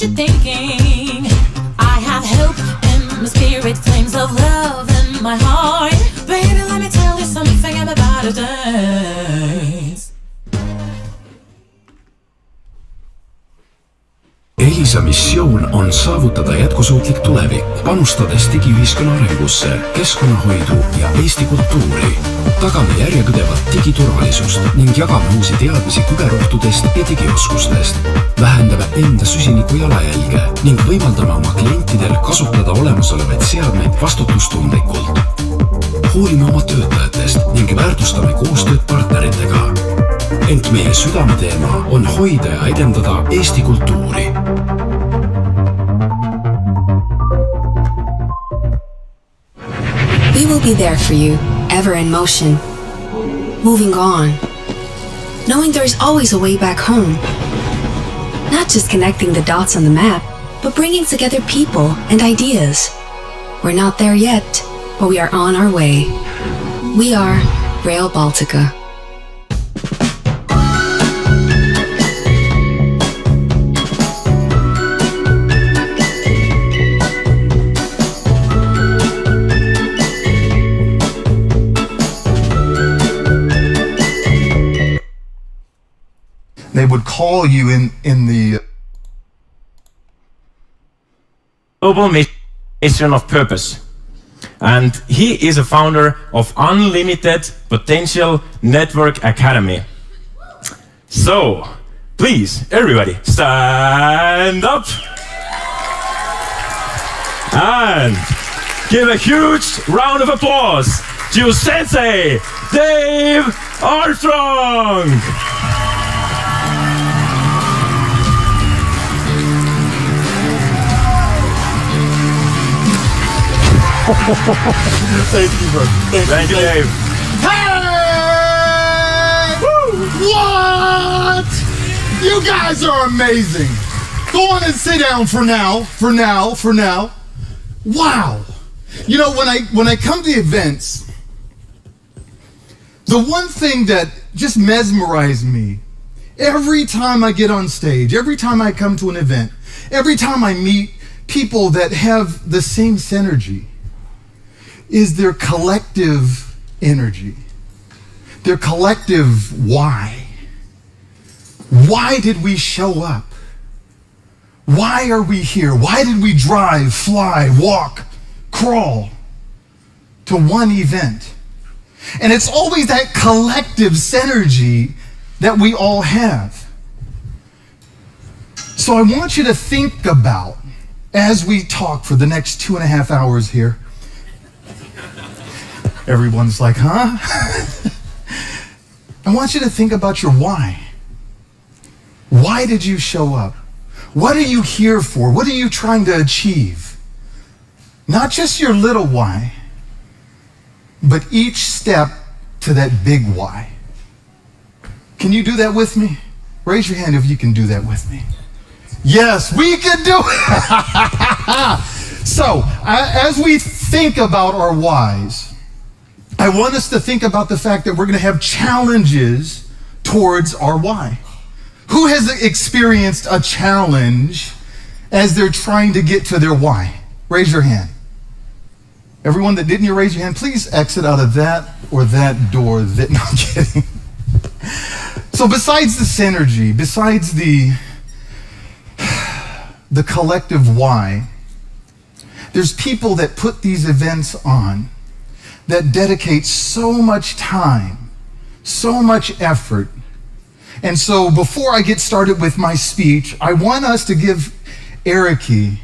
you're thinking. I have hope in my spirit, flames of love in my heart. Baby, let me tell you something, I'm about to dance. Elisa missioon on saavutada jätkusuutlik tulevik, panustades digiühiskonna arengusse, keskkonnahoidu ja Eesti kultuuri. Tagame järjepidevat digiturvalisust ning jagame uusi teadmisi küberohtudest ja digioskustest. Vähendame enda süsiniku jalajälge ning võimaldame oma klientidel kasutada olemasolevaid seadmeid vastutustundlikult. Hoolime oma töötajatest ning väärtustame koostööd partneritega. Ent meie südameteema on hoida ja edendada Eesti kultuuri. We will be there for you, ever in motion, moving on, knowing there is always a way back home. Not just connecting the dots on the map, but bringing together people and ideas. We're not there yet, but we are on our way. We are Rail Baltica. They would call you in the global mission of purpose. And he is a founder of Unlimited Potential Network Academy. So, please, everybody, stand up and give a huge round of applause to Sensei Dave Armstrong. Thank you, bro. Thank you, Dave. Hey! Woo! What? You guys are amazing. Go on and sit down for now. Wow. You know, when I come to events, the one thing that just mesmerized me every time I get on stage, every time I come to an event, every time I meet people that have the same synergy, is their collective energy, their collective why. Why did we show up? Why are we here? Why did we drive, fly, walk, crawl to one event? And it's always that collective synergy that we all have. So I want you to think about, as we talk for the next 2.5 hours here, everyone's like, huh? I want you to think about your why. Why did you show up? What are you here for? What are you trying to achieve? Not just your little why, but each step to that big why. Can you do that with me? Raise your hand if you can do that with me. Yes, we can do it. So, as we think about our whys, I want us to think about the fact that we're going to have challenges towards our why. Who has experienced a challenge as they're trying to get to their why? Raise your hand. Everyone that didn't, you raise your hand. Please exit out of that or that door. No, I'm kidding. So besides the synergy, besides the collective why, there's people that put these events on that dedicate so much time, so much effort. And so before I get started with my speech, I want us to give Ericy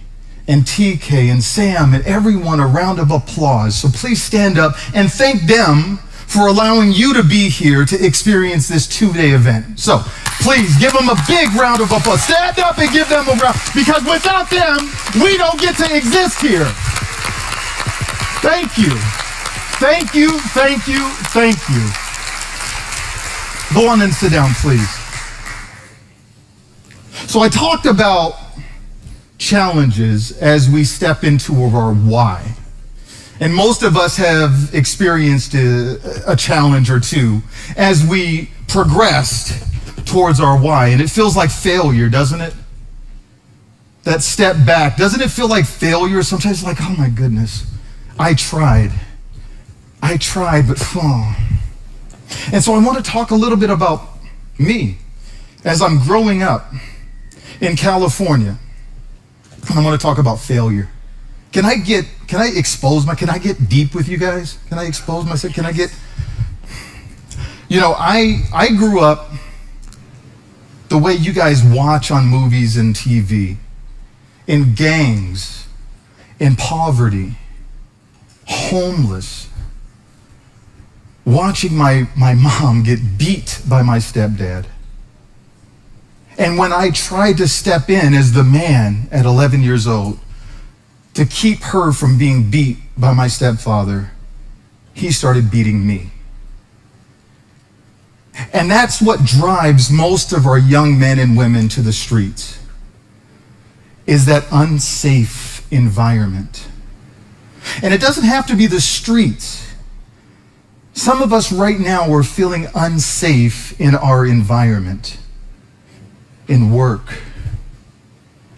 and TK and Sam and everyone a round of applause. So please stand up and thank them for allowing you to be here to experience this 2-day event. So please give them a big round of applause. Stand up and give them a round, because without them, we don't get to exist here. Thank you. Thank you, thank you, thank you. Go on and sit down, please. So I talked about challenges as we step into our why. And most of us have experienced a challenge or two as we progressed towards our why. And it feels like failure, doesn't it? that step back, doesn't it feel like failure? Sometimes like, oh my goodness, I tried, but oh. And so I want to talk a little bit about me as I'm growing up in California. And I want to talk about failure. Can I get deep with you guys? Can I expose myself? I grew up the way you guys watch on movies and TV, in gangs, in poverty, homeless, watching my mom get beat by my stepdad. And when I tried to step in as the man at 11 years old to keep her from being beat by my stepfather, he started beating me. And that's what drives most of our young men and women to the streets, is that unsafe environment. And it doesn't have to be the streets. Some of us right now are feeling unsafe in our environment, in work,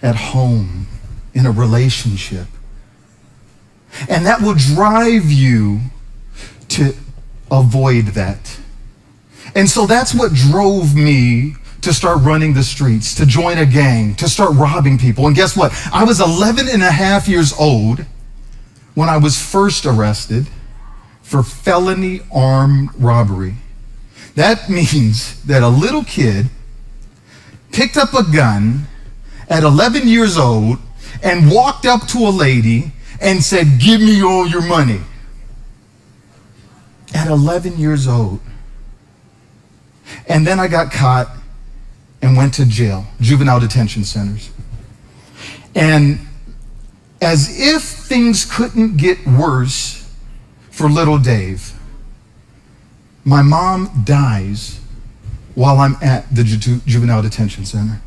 at home, in a relationship. And that will drive you to avoid that. And so that's what drove me to start running the streets, to join a gang, to start robbing people. And guess what? I was 11 and a half years old when I was first arrested for felony armed robbery. That means that a little kid picked up a gun at 11 years old and walked up to a lady and said, "Give me all your money." At 11 years old. And then I got caught and went to jail, juvenile detention centers. And as if things couldn't get worse for little Dave, my mom dies while I'm at the juvenile detention center.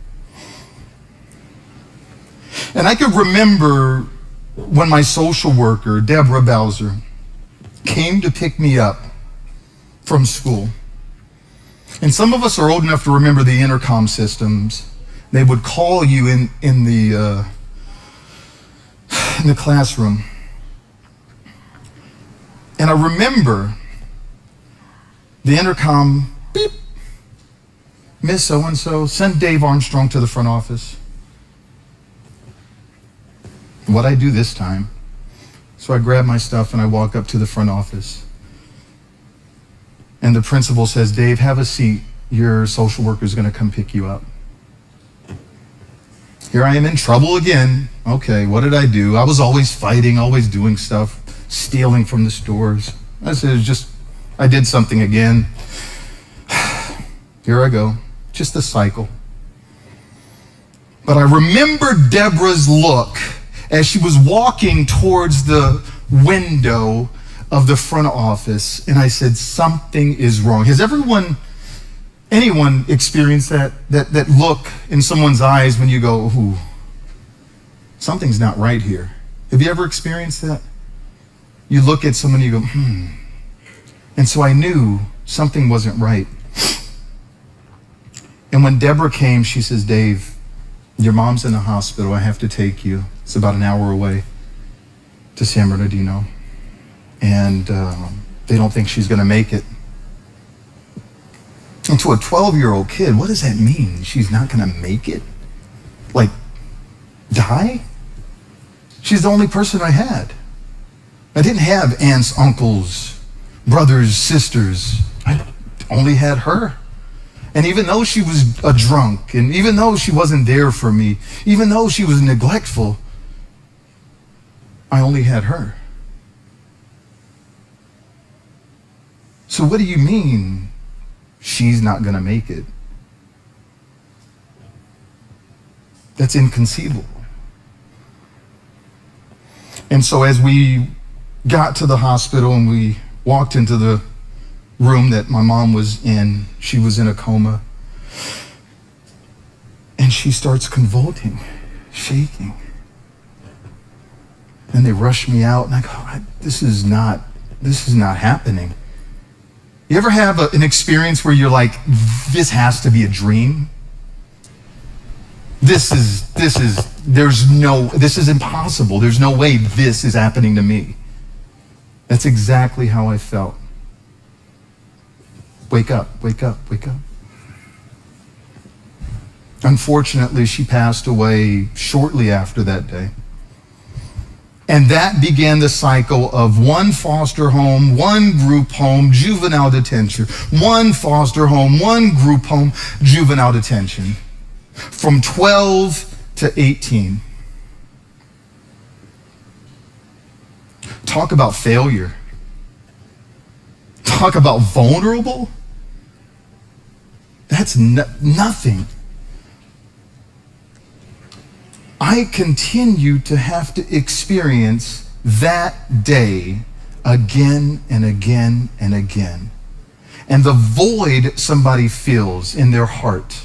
And I could remember when my social worker, Deborah Bowser, came to pick me up from school. And some of us are old enough to remember the intercom systems. They would call you in the classroom. And I remember the intercom, beep, Miss So-and-so, send Dave Armstrong to the front office. What'd I do this time? So I grab my stuff and I walk up to the front office. And the principal says, "Dave, have a seat. Your social worker is going to come pick you up." Here I am in trouble again. Okay, what did I do? I was always fighting, always doing stuff, stealing from the stores. I said, I did something again. Here I go. Just a cycle. But I remember Deborah's look as she was walking towards the window of the front office, and I said, something is wrong. Has anyone experienced that look in someone's eyes when you go, ooh, something's not right here? Have you ever experienced that? You look at someone and you go, And so I knew something wasn't right. And when Deborah came, she says, "Dave, your mom's in the hospital. I have to take you. It's about an hour away to San Bernardino. And they don't think she's going to make it." And to a 12-year-old kid, what does that mean? She's not going to make it? Like, die? She's the only person I had. I didn't have aunts, uncles, brothers, sisters. I only had her. And even though she was a drunk, and even though she wasn't there for me, even though she was neglectful, I only had her. So what do you mean she's not going to make it? That's inconceivable. And so as we got to the hospital and we walked into the room that my mom was in, she was in a coma. And she starts convulsing, shaking. And they rush me out, and I go, this is not happening. You ever have an experience where you're like, this has to be a dream? this is impossible. There's no way this is happening to me. That's exactly how I felt. Wake up, wake up, wake up. Unfortunately, she passed away shortly after that day. And that began the cycle of one foster home, one group home, juvenile detention, one foster home, one group home, juvenile detention, from 12 to 18. Talk about failure. Talk about vulnerable. That's nothing. I continue to have to experience that day again and again and again. And the void somebody feels in their heart,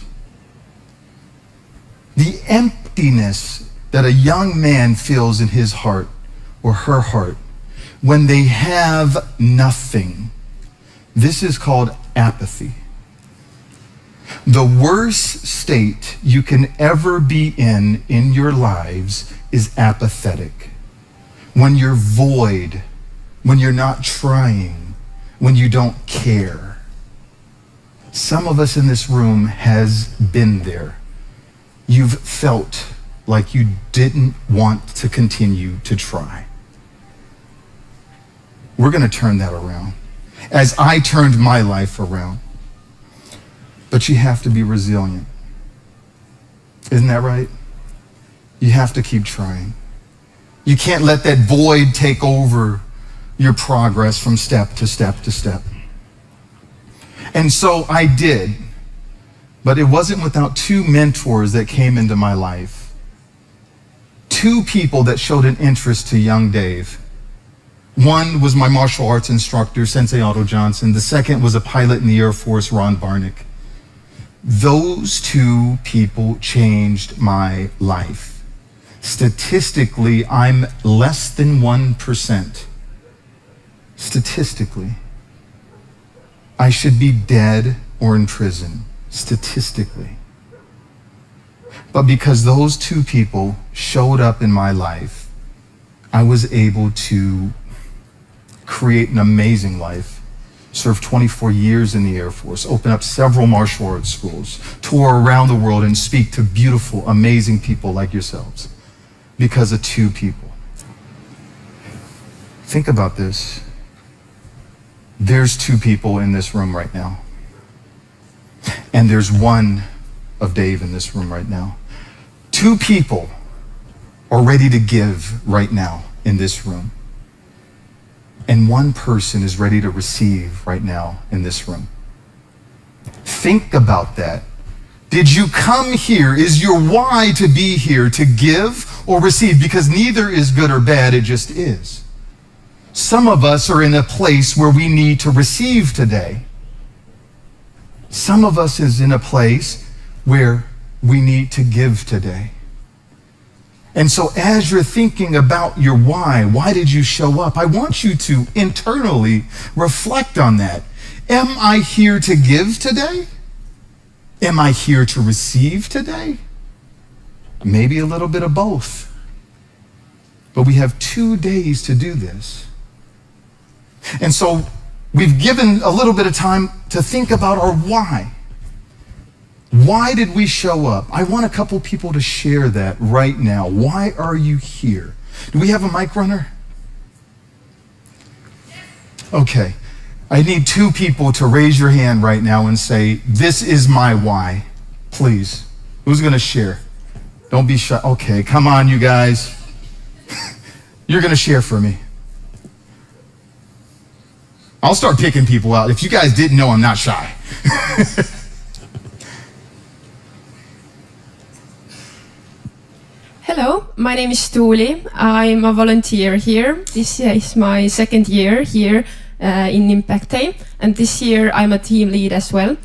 the emptiness that a young man feels in his heart or her heart when they have nothing. This is called apathy. The worst state you can ever be in your lives is apathetic. When you're void, when you're not trying, when you don't care. Some of us in this room has been there. You've felt like you didn't want to continue to try. We're going to turn that around, as I turned my life around. But you have to be resilient. Isn't that right? You have to keep trying. You can't let that void take over your progress from step to step to step. And so I did. But it wasn't without two mentors that came into my life. Two people that showed an interest to young Dave. One was my martial arts instructor, Sensei Otto Johnson. The second was a pilot in the Air Force, Ron Barnick. Those two people changed my life. Statistically, I'm less than 1%. Statistically. I should be dead or in prison. Statistically. But because those two people showed up in my life, I was able to create an amazing life. Served 24 years in the Air Force, open up several martial arts schools, tour around the world and speak to beautiful, amazing people like yourselves because of two people. Think about this. There's two people in this room right now. And there's one of Dave in this room right now. Two people are ready to give right now in this room. And one person is ready to receive right now in this room. Think about that. Did you come here? Is your why to be here to give or receive? Because neither is good or bad, it just is. Some of us are in a place where we need to receive today. Some of us is in a place where we need to give today. And so as you're thinking about your why did you show up? I want you to internally reflect on that. Am I here to give today? Am I here to receive today? Maybe a little bit of both. But we have 2 days to do this. And so we've given a little bit of time to think about our why. Why did we show up? I want a couple people to share that right now. Why are you here? Do we have a mic runner? Okay. I need 2 people to raise your hand right now and say, this is my why. Please. Who's going to share? Don't be shy. Okay, come on, you guys. You're going to share for me. I'll start picking people out. If you guys didn't know, I'm not shy. Hello, my name is Tuuli. I'm a volunteer here. This is my 2nd year here in Impact Day, and this year I'm a team lead as well.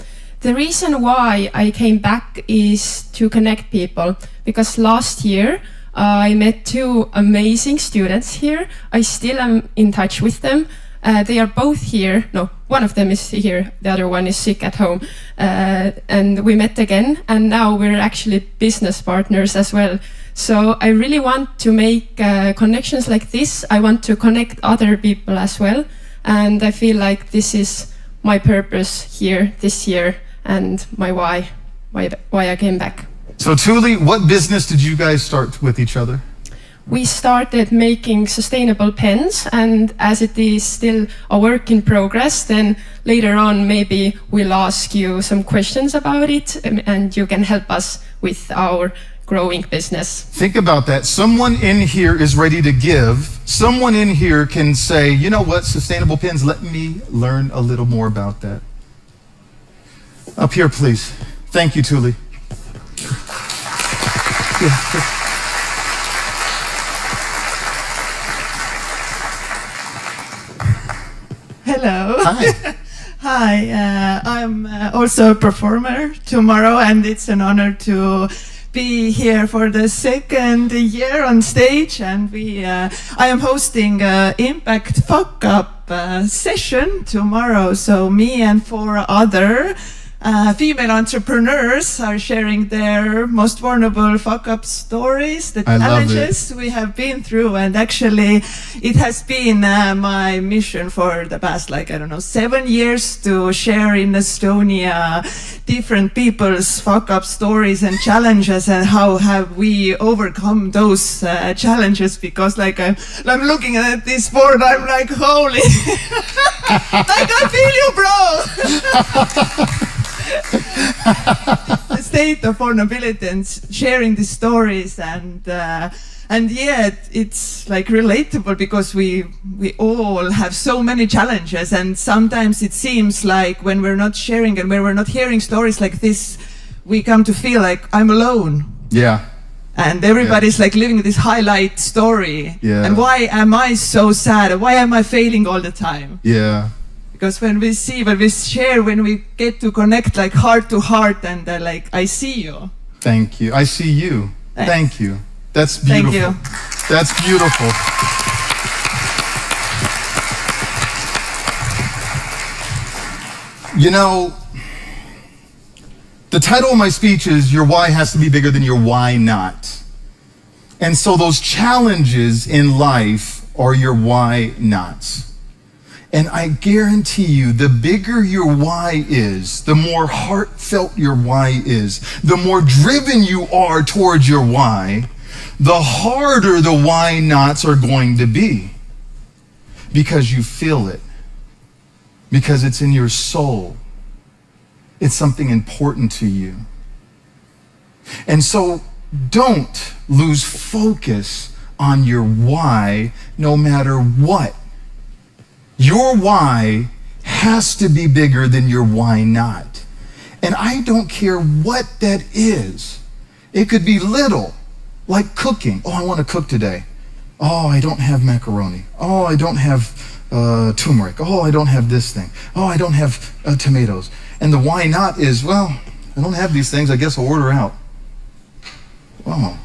The reason why I came back is to connect people, because last year I met 2 amazing students here. I still am in touch with them. They are both here. No, one of them is here, the other one is sick at home. And we met again, and now we're actually business partners as well. So I really want to make connections like this. I want to connect other people as well. And I feel like this is my purpose here this year and my why I came back. So Tuli, what business did you guys start with each other? We started making sustainable pens, and as it is still a work in progress, then later on maybe we'll ask you some questions about it, and you can help us with our growing business. Think about that. Someone in here is ready to give. Someone in here can say, you know what, sustainable pens, let me learn a little more about that. Up here, please. Thank you, Tuli. Hello. Hi. Hi, I'm also a performer tomorrow, and it's an honor to be here for the second year on stage. And I am hosting an Impact Fuck Up session tomorrow. So me and 4 other female entrepreneurs are sharing their most vulnerable fuck-up stories, the challenges we have been through. And actually, it has been my mission for the past, 7 years to share in Estonia different people's fuck-up stories and challenges, and how have we overcome those challenges. Because I'm looking at this board, I'm like, holy, I feel you, bro. The state of vulnerability and sharing these stories, and yet it's relatable, because we all have so many challenges, and sometimes it seems like when we're not sharing and when we're not hearing stories like this, we come to feel like I'm alone. Yeah. And everybody's living this highlight story. Yeah. And why am I so sad? Why am I failing all the time? Yeah. Because when we share, when we get to connect heart to heart, and I see you. Thank you. I see you. Thanks. Thank you. That's beautiful. Thank you. That's beautiful. You know, the title of my speech is Your Why Has to Be Bigger Than Your Why Not. And so those challenges in life are your why nots. And I guarantee you, the bigger your why is, the more heartfelt your why is, the more driven you are towards your why, the harder the why nots are going to be. Because you feel it. Because it's in your soul. It's something important to you. And so don't lose focus on your why, no matter what. Your why has to be bigger than your why not. And I don't care what that is. It could be little, like cooking. Oh, I want to cook today. Oh, I don't have macaroni. Oh, I don't have turmeric. Oh, I don't have this thing. Oh, I don't have tomatoes. And the why not is, well, I don't have these things. I guess I'll order out. Oh,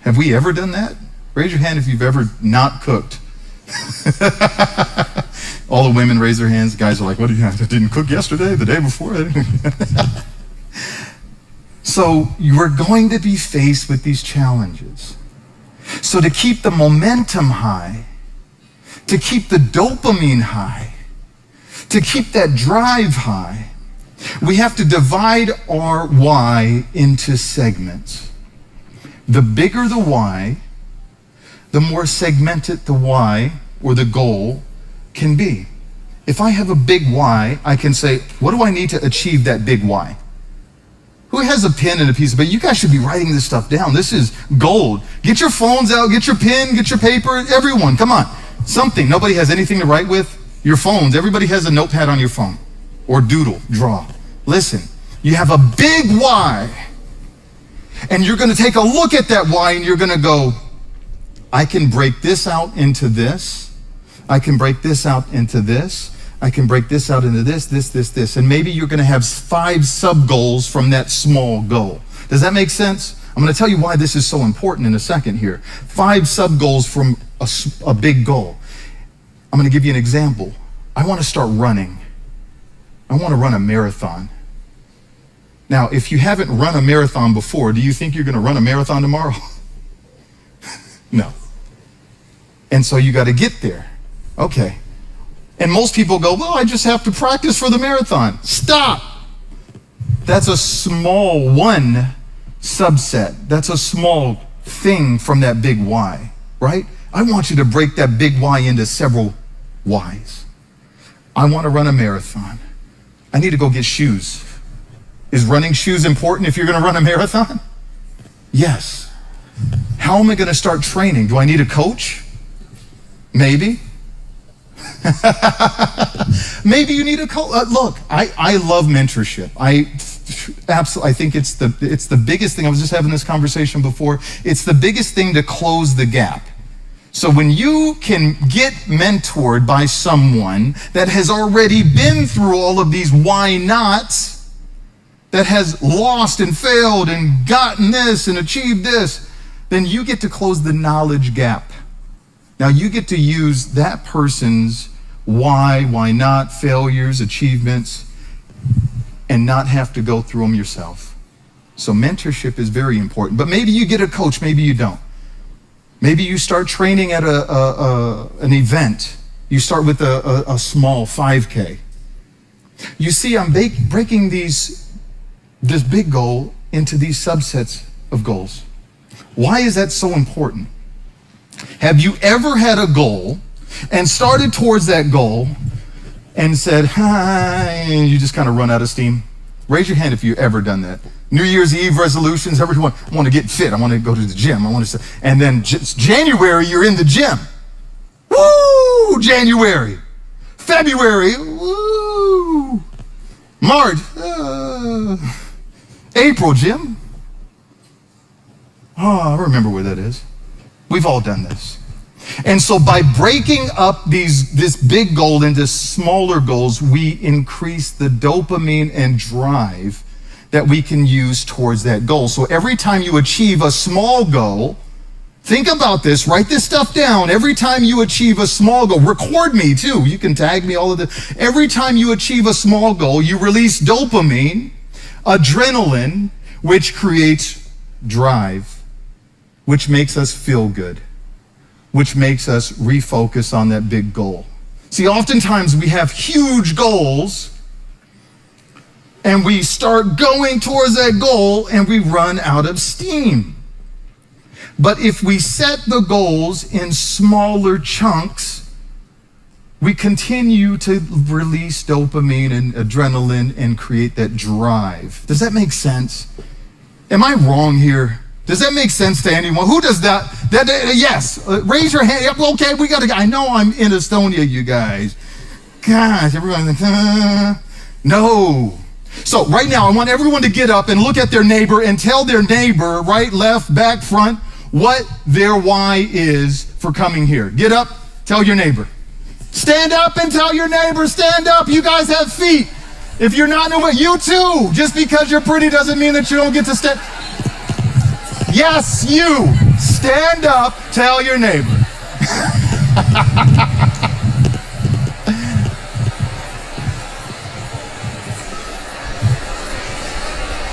have we ever done that? Raise your hand if you've ever not cooked. All the women raise their hands. The guys are like, what do you have? I didn't cook yesterday, the day before. So you're going to be faced with these challenges. So to keep the momentum high, to keep the dopamine high, to keep that drive high, we have to divide our why into segments. The bigger the why, the more segmented the why or the goal can be. If I have a big why, I can say, what do I need to achieve that big why? Who has a pen and a piece of paper? You guys should be writing this stuff down. This is gold. Get your phones out, get your pen, get your paper, everyone, come on. Something. Nobody has anything to write with? Your phones. Everybody has a notepad on your phone. Or doodle, draw. Listen, you have a big why. And you're going to take a look at that why and you're going to go, I can break this out into this. I can break this out into this. I can break this out into this. And maybe you're going to have 5 sub-goals from that small goal. Does that make sense? I'm going to tell you why this is so important in a second here. 5 sub-goals from a big goal. I'm going to give you an example. I want to start running. I want to run a marathon. Now, if you haven't run a marathon before, do you think you're going to run a marathon tomorrow? No. And so you got to get there. Okay. And most people go, well, I just have to practice for the marathon. Stop. That's a small one subset. That's a small thing from that big why, right? I want you to break that big why into several whys. I want to run a marathon. I need to go get shoes. Is running shoes important if you're going to run a marathon? Yes. How am I going to start training? Do I need a coach? Maybe. Maybe you need a coach. Look, I love mentorship. I think it's the biggest thing. I was just having this conversation before. It's the biggest thing to close the gap. So when you can get mentored by someone that has already been through all of these why nots, that has lost and failed and gotten this and achieved this, then you get to close the knowledge gap. Now you get to use that person's why not, failures, achievements, and not have to go through them yourself. So mentorship is very important. But maybe you get a coach, maybe you don't. Maybe you start training at an event. You start with a small 5K. You see, I'm breaking this big goal into these subsets of goals. Why is that so important? Have you ever had a goal and started towards that goal and said, hi, and you just kind of run out of steam? Raise your hand if you've ever done that. New Year's Eve resolutions, everyone, I want to get fit, I want to go to the gym, and then January, you're in the gym. Woo, January. February, woo. March, April, Jim. Oh, I remember where that is. We've all done this. And so by breaking up this big goal into smaller goals, we increase the dopamine and drive that we can use towards that goal. So every time you achieve a small goal, think about this, write this stuff down. Every time you achieve a small goal, record me too. You can tag me, all of this. Every time you achieve a small goal, you release dopamine, adrenaline, which creates drive, which makes us feel good, which makes us refocus on that big goal. See, oftentimes we have huge goals and we start going towards that goal and we run out of steam. But if we set the goals in smaller chunks, we continue to release dopamine and adrenaline and create that drive. Does that make sense? Am I wrong here? Does that make sense to anyone? Who does that? Yes. Raise your hand. Yep, okay, we got to. I know I'm in Estonia, you guys. Gosh, everyone's like, no. So right now, I want everyone to get up and look at their neighbor and tell their neighbor, right, left, back, front, what their why is for coming here. Get up, tell your neighbor. Stand up and tell your neighbor, stand up. You guys have feet. If you're not in the way, you too. Just because you're pretty doesn't mean that you don't get to stand. Yes, you. Stand up, tell your neighbor.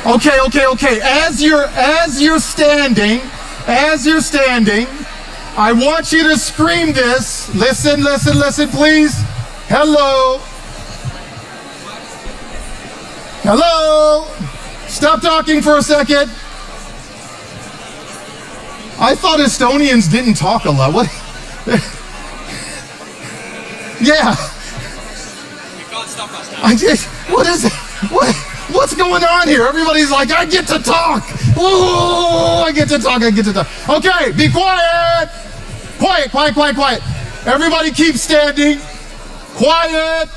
Okay. As you're standing, I want you to scream this. Listen, please. Hello. Stop talking for a second. I thought Estonians didn't talk a lot. What? Yeah. What is it? What's going on here? Everybody's like, I get to talk. Whoa, I get to talk. Okay, be quiet. Quiet. Everybody keep standing. Quiet.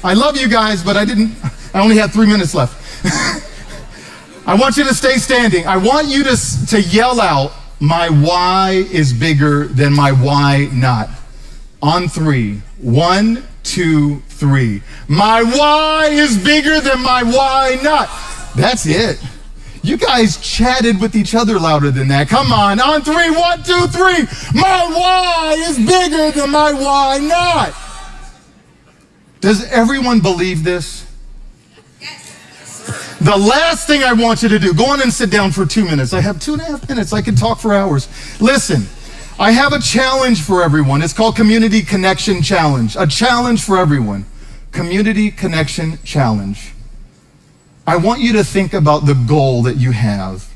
I love you guys, but I only have 3 minutes left. I want you to stay standing. I want you to yell out, my why is bigger than my why not. On 3. 1, 2, 3. My why is bigger than my why not. That's it. You guys chatted with each other louder than that. Come on 3. 1, 2, 3. My why is bigger than my why not. Does everyone believe this? The last thing I want you to do, go on and sit down for 2 minutes. I have 2.5 minutes. I can talk for hours. Listen, I have a challenge for everyone. It's called Community Connection Challenge. A challenge for everyone. Community Connection Challenge. I want you to think about the goal that you have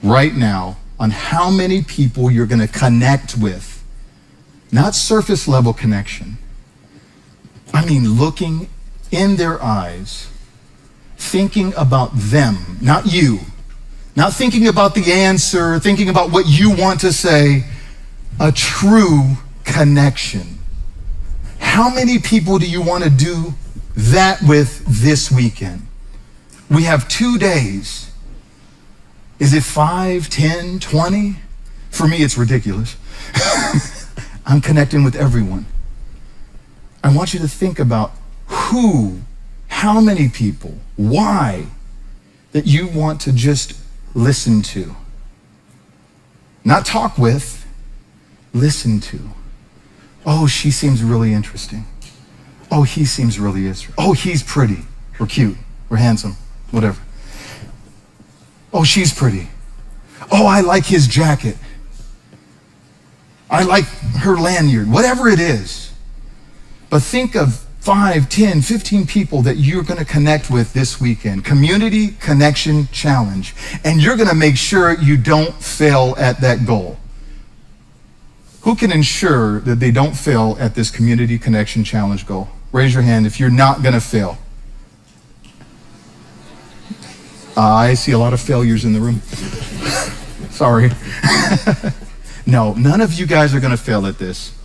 right now on how many people you're going to connect with. Not surface level connection. I mean looking in their eyes, thinking about them, not you. Not thinking about the answer, thinking about what you want to say. A true connection. How many people do you want to do that with this weekend? We have 2 days. Is it 5, 10, 20? For me, it's ridiculous. I'm connecting with everyone. I want you to think about who, how many people, why, that you want to just listen to. Not talk with, listen to. Oh, she seems really interesting. Oh, he seems really interesting. Oh, he's pretty, or cute, or handsome, whatever. Oh, she's pretty. Oh, I like his jacket. I like her lanyard, whatever it is. But think of 5, 10, 15 people that you're going to connect with this weekend. Community Connection Challenge. And you're going to make sure you don't fail at that goal. Who can ensure that they don't fail at this Community Connection Challenge goal? Raise your hand if you're not going to fail. I see a lot of failures in the room. Sorry. No, none of you guys are going to fail at this.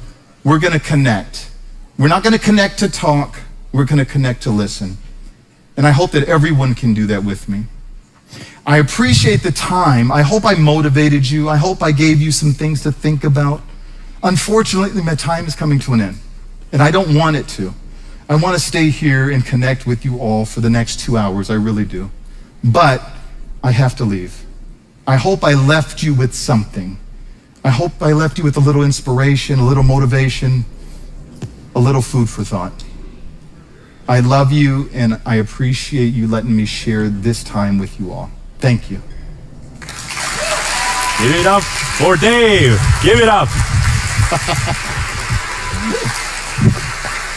We're going to connect. We're not going to connect to talk. We're going to connect to listen. And I hope that everyone can do that with me. I appreciate the time. I hope I motivated you. I hope I gave you some things to think about. Unfortunately, my time is coming to an end, and I don't want it to. I want to stay here and connect with you all for the next 2 hours. I really do. But I have to leave. I hope I left you with something. I hope I left you with a little inspiration, a little motivation, a little food for thought. I love you, and I appreciate you letting me share this time with you all. Thank you. Give it up for Dave. Give it up.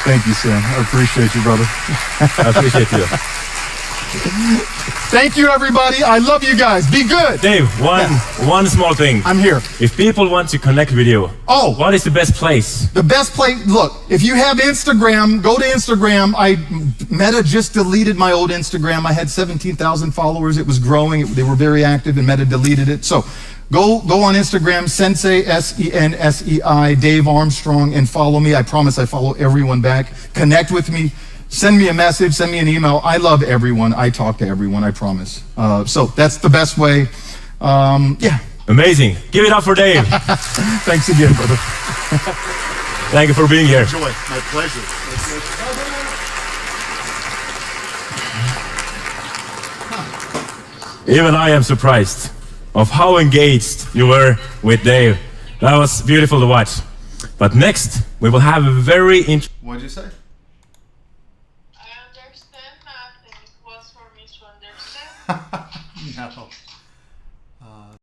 Thank you, Sam. I appreciate you, brother. I appreciate you. Thank you, everybody. I love you guys. Be good. Dave, one small thing. I'm here. If people want to connect with you, what is the best place? The best place, look, if you have Instagram, go to Instagram. Meta just deleted my old Instagram. I had 17,000 followers. It was growing. They were very active, and Meta deleted it. So go on Instagram, Sensei, Sensei, Dave Armstrong, and follow me. I promise I follow everyone back. Connect with me. Send me a message, send me an email. I love everyone. I talk to everyone, I promise. So that's the best way. Yeah. Amazing. Give it up for Dave. Thanks again, brother. Thank you for being here. Enjoy. My pleasure. Even I am surprised of how engaged you were with Dave. That was beautiful to watch. But next, we will have a very interesting... What did you say? I understand nothing. It was for me to understand. No.